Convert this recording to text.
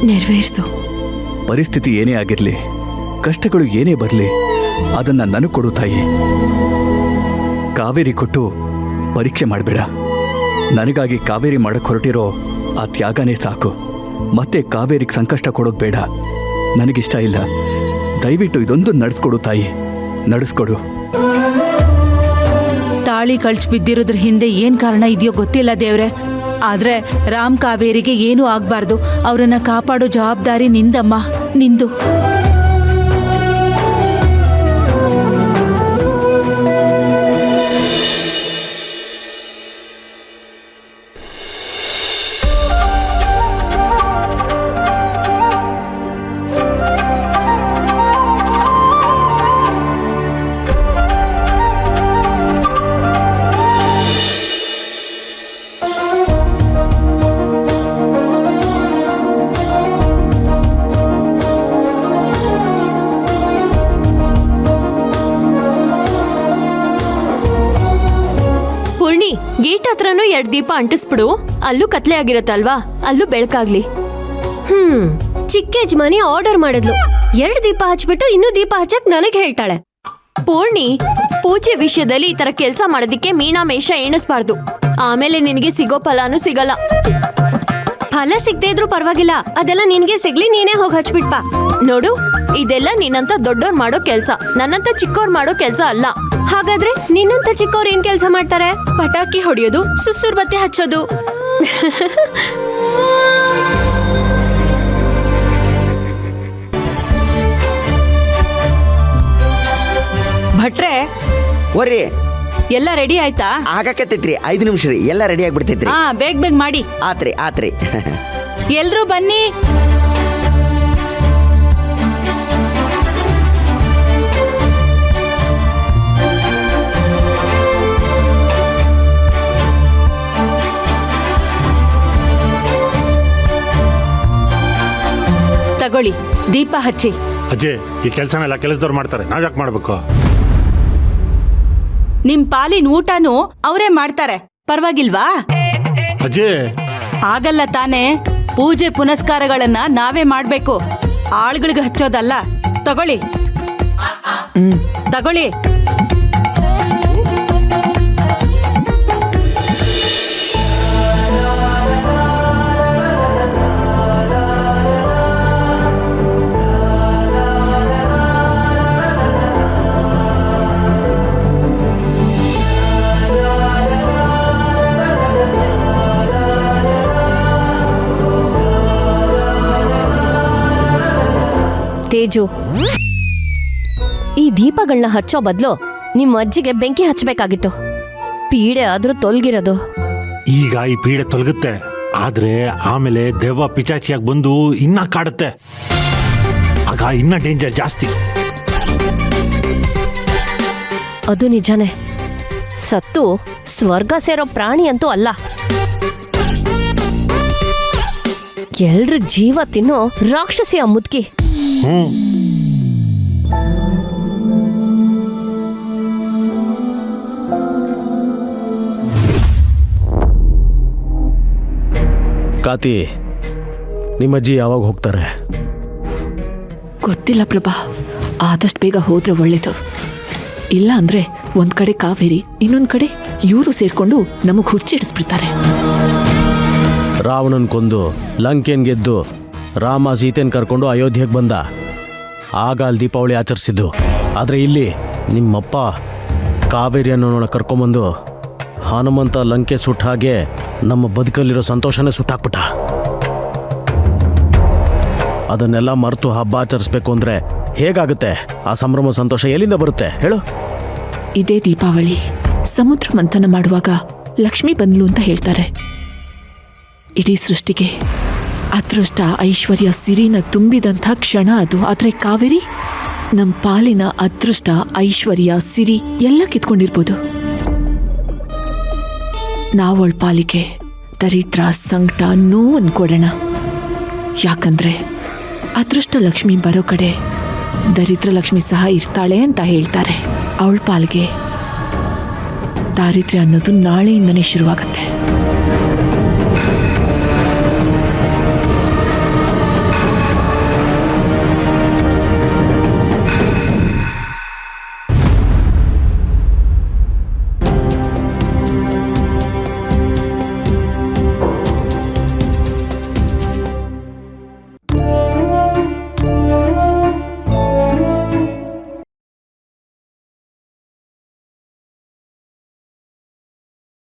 ನೆರವೇರಿಸು. ಪರಿಸ್ಥಿತಿ ಏನೇ ಆಗಿರಲಿ, ಕಷ್ಟಗಳು ಏನೇ ಬರಲಿ, ಅದನ್ನು ನನಗೆ ಕೊಡು ತಾಯಿ. ಕಾವೇರಿ ಕೊಟ್ಟು ಪರೀಕ್ಷೆ ಮಾಡಬೇಡ. ನನಗಾಗಿ ಕಾವೇರಿ ಮಾಡಕ್ಕೆ ಹೊರಟಿರೋ ಆ ತ್ಯಾಗನೇ ಸಾಕು. ಮತ್ತೆ ಕಾವೇರಿಗೆ ಸಂಕಷ್ಟ ಕೊಡೋದು ಬೇಡ, ನನಗಿಷ್ಟ ಇಲ್ಲ. ದಯವಿಟ್ಟು ಇದೊಂದು ನಡೆಸ್ಕೊಡು ತಾಯಿ, ನಡೆಸ್ಕೊಡು. ತಾಳಿ ಕಳ್ಚಿ ಬಿದ್ದಿರೋದ್ರ ಹಿಂದೆ ಏನ್ ಕಾರಣ ಇದೆಯೋ ಗೊತ್ತಿಲ್ಲ ದೇವ್ರೆ, ಆದ್ರೆ ರಾಮ್ ಕಾವೇರಿಗೆ ಏನೂ ಆಗ್ಬಾರ್ದು. ಅವರನ್ನ ಕಾಪಾಡೋ ಜವಾಬ್ದಾರಿ ನಿಂದಮ್ಮ, ನಿಂದು. ಗೇಟ್ ಹತ್ರನೂ 2 ದೀಪ ಅಂಟಿಸ್ಬಿಡು. ಅಲ್ಲೂ ಕತ್ಲೆ ಆಗಿರತ್ತಲ್ವಾ, ಅಲ್ಲೂ ಬೆಳಕಾಗ್ಲಿ. ಚಿಕ್ಕ ಯಜಮಾನಿ ಆರ್ಡರ್ ಮಾಡಿದ್ಲು. 2 ದೀಪ ಹಚ್ಬಿಟ್ಟು ಇನ್ನೂ ದೀಪ ಹಚ್ಚಕ್ ನನಗ್ ಹೇಳ್ತಾಳೆ. ಪೂರ್ಣಿ, ಪೂಜೆ ವಿಷಯದಲ್ಲಿ ಈ ತರ ಕೆಲ್ಸ ಮಾಡೋದಿಕ್ಕೆ ಮೀನಾ ಮೇಷ ಎಣಿಸ್ಬಾರ್ದು. ಆಮೇಲೆ ನಿನಗೆ ಸಿಗೋ ಫಲಾನು ಸಿಗಲ್ಲ. ಫಲ ಸಿಗದೆ ಇದ್ರೂ ಪರವಾಗಿಲ್ಲ, ಅದೆಲ್ಲ ನಿನ್ಗೆ ಸಿಗ್ಲಿ, ನೀನೇ ಹೋಗಿ ಹಚ್ಬಿಟ್ಪಾ. ನೋಡು, ಇದೆಲ್ಲ ನಿನ್ನಂತ ದೊಡ್ಡೋರ್ ಮಾಡೋ ಕೆಲ್ಸ, ನನ್ನಂತ ಚಿಕ್ಕೋರ್ ಮಾಡೋ ಕೆಲ್ಸ ಅಲ್ಲ. ಹಾಗಾದ್ರೆ ನಿನ್ನಂತ ಚಿಕ್ಕವ್ರು ಏನ್ ಕೆಲ್ಸ ಮಾಡ್ತಾರೆ? ಪಟಾಕಿ ಹೊಡೆಯೋದು, ಸುಸುರ್ ಬತ್ತಿ ಹಚ್ಚೋದು. ಭಟ್ರೆ, ಓರಿ ಎಲ್ಲ ರೆಡಿ ಆಯ್ತಾ? ಆಗಕತ್ತೈತ್ರಿ, 5 ನಿಮಿಷ ರೀ, ಎಲ್ಲ ರೆಡಿ ಆಗ್ಬಿಡ್ತೈತ್ರಿ. ಹಾ, ಬೇಗ ಮಾಡಿ. ಆತ್ರಿ ಎಲ್ರೂ ಬನ್ನಿ. ತಗೊಳ್ಳಿ, ದೀಪ ಹಚ್ಚಿ. ಅಜ್ಜಿ, ಈ ಕೆಲಸನೆಲ್ಲ ಕೆಲಸದವ್ರು ಮಾಡ್ತಾರೆ, ನಾವ್ ಯಾಕೆ ಮಾಡ್ಬೇಕು? ನಿಮ್ ಪಾಲಿನ ಊಟನೂ ಅವರೇ ಮಾಡ್ತಾರೆ, ಪರವಾಗಿಲ್ವಾ? ಅಜ್ಜಿ, ಆಗಲ್ಲ ತಾನೇ. ಪೂಜೆ ಪುನಸ್ಕಾರಗಳನ್ನ ನಾವೇ ಮಾಡ್ಬೇಕು, ಆಳ್ಗಳಿಗೆ ಹಚ್ಚೋದಲ್ಲ. ತಗೊಳ್ಳಿ, ತಗೊಳ್ಳಿ. ತೇಜು, ಈ ದೀಪಗಳನ್ನ ಹಚ್ಚೋ ಬದಲು ನಿಮ್ಮ ಅಜ್ಜಿಗೆ ಬೆಂಕಿ ಹಚ್ಚಬೇಕಾಗಿತ್ತು. ಪೀಡೆ ಆದ್ರೂ ತೊಲಗಿರೋದು. ಈಗ ಈ ಪೀಡೆ ತೊಲಗುತ್ತೆ, ಆದ್ರೆ ಆಮೇಲೆ ದೆವ್ವ ಪಿಚಾಚಿಯಾಗಿ ಬಂದು ಇನ್ನ ಕಾಡುತ್ತೆ. ಆಗ ಇನ್ನ ಡೇಂಜರ್ ಜಾಸ್ತಿ. ಅದು ನಿಜಾನೇ. ಸತ್ತು ಸ್ವರ್ಗ ಸೇರೋ ಪ್ರಾಣಿ ಅಂತೂ ಅಲ್ಲ. ಎಲ್ರ ಜೀವ ತಿನ್ನೋ ರಾಕ್ಷಸಿ ಆ ಮುದ್ಕಿ. ಕಾತಿ, ನಿಮ್ಮಜ್ಜಿ ಯಾವಾಗ ಹೋಗ್ತಾರೆ? ಗೊತ್ತಿಲ್ಲ ಪ್ರಭಾ, ಆದಷ್ಟು ಬೇಗ ಹೋದ್ರೆ ಒಳ್ಳೇದು. ಇಲ್ಲ ಅಂದ್ರೆ ಒಂದ್ ಕಡೆ ಕಾವೇರಿ, ಇನ್ನೊಂದ್ ಕಡೆ ಇವರು ಸೇರ್ಕೊಂಡು ನಮಗ್ ಹುಚ್ಚಿಡಿಸ್ಬಿಡ್ತಾರೆ. ರಾವಣನ್ ಕೊಂದು ಲಂಕೆನ್ ಗೆದ್ದು ರಾಮ ಸೀತೆನ್ ಕರ್ಕೊಂಡು ಅಯೋಧ್ಯೆಗೆ ಬಂದ. ಆಗ ಅಲ್ಲಿ ದೀಪಾವಳಿ ಆಚರಿಸಿದ್ದು. ಆದರೆ ಇಲ್ಲಿ ನಿಮ್ಮಪ್ಪ ಕಾವೇರಿ ಅನ್ನೋನ ಕರ್ಕೊಂಬಂದು ಹನುಮಂತ ಲಂಕೆ ಸುಟ್ಟ ಹಾಗೆ ನಮ್ಮ ಬದುಕಲ್ಲಿರೋ ಸಂತೋಷನೇ ಸುಟ್ಟಾಕ್ಬಿಟ್ಟ. ಅದನ್ನೆಲ್ಲ ಮರೆತು ಹಬ್ಬ ಆಚರಿಸ್ಬೇಕು ಅಂದರೆ ಹೇಗಾಗುತ್ತೆ? ಆ ಸಂಭ್ರಮ ಸಂತೋಷ ಎಲ್ಲಿಂದ ಬರುತ್ತೆ ಹೇಳು? ಇದೇ ದೀಪಾವಳಿ ಸಮುದ್ರ ಮಂಥನ ಮಾಡುವಾಗ ಲಕ್ಷ್ಮಿ ಬಂದ್ಲು ಅಂತ ಹೇಳ್ತಾರೆ. ಇಡೀ ಸೃಷ್ಟಿಗೆ ಅದೃಷ್ಟ, ಐಶ್ವರ್ಯ, ಸಿರಿನ ತುಂಬಿದಂಥ ಕ್ಷಣ ಅದು. ಆದರೆ ಕಾವೇರಿ ನಮ್ಮ ಪಾಲಿನ ಅದೃಷ್ಟ, ಐಶ್ವರ್ಯ, ಸಿರಿ ಎಲ್ಲ ಕಿತ್ಕೊಂಡಿರ್ಬೋದು. ನಾವಳ ಪಾಲಿಗೆ ದರಿದ್ರ, ಸಂಕಟ, ನೋವನ್ನು ಕೊಡೋಣ. ಯಾಕಂದ್ರೆ ಅದೃಷ್ಟ ಲಕ್ಷ್ಮಿ ಬರೋ ಕಡೆ ದರಿದ್ರ ಲಕ್ಷ್ಮಿ ಸಹ ಇರ್ತಾಳೆ ಅಂತ ಹೇಳ್ತಾರೆ. ಅವಳ ಪಾಲಿಗೆ ದಾರಿದ್ರ್ಯ ಅನ್ನೋದು ನಾಳೆಯಿಂದನೇ ಶುರುವಾಗತ್ತೆ.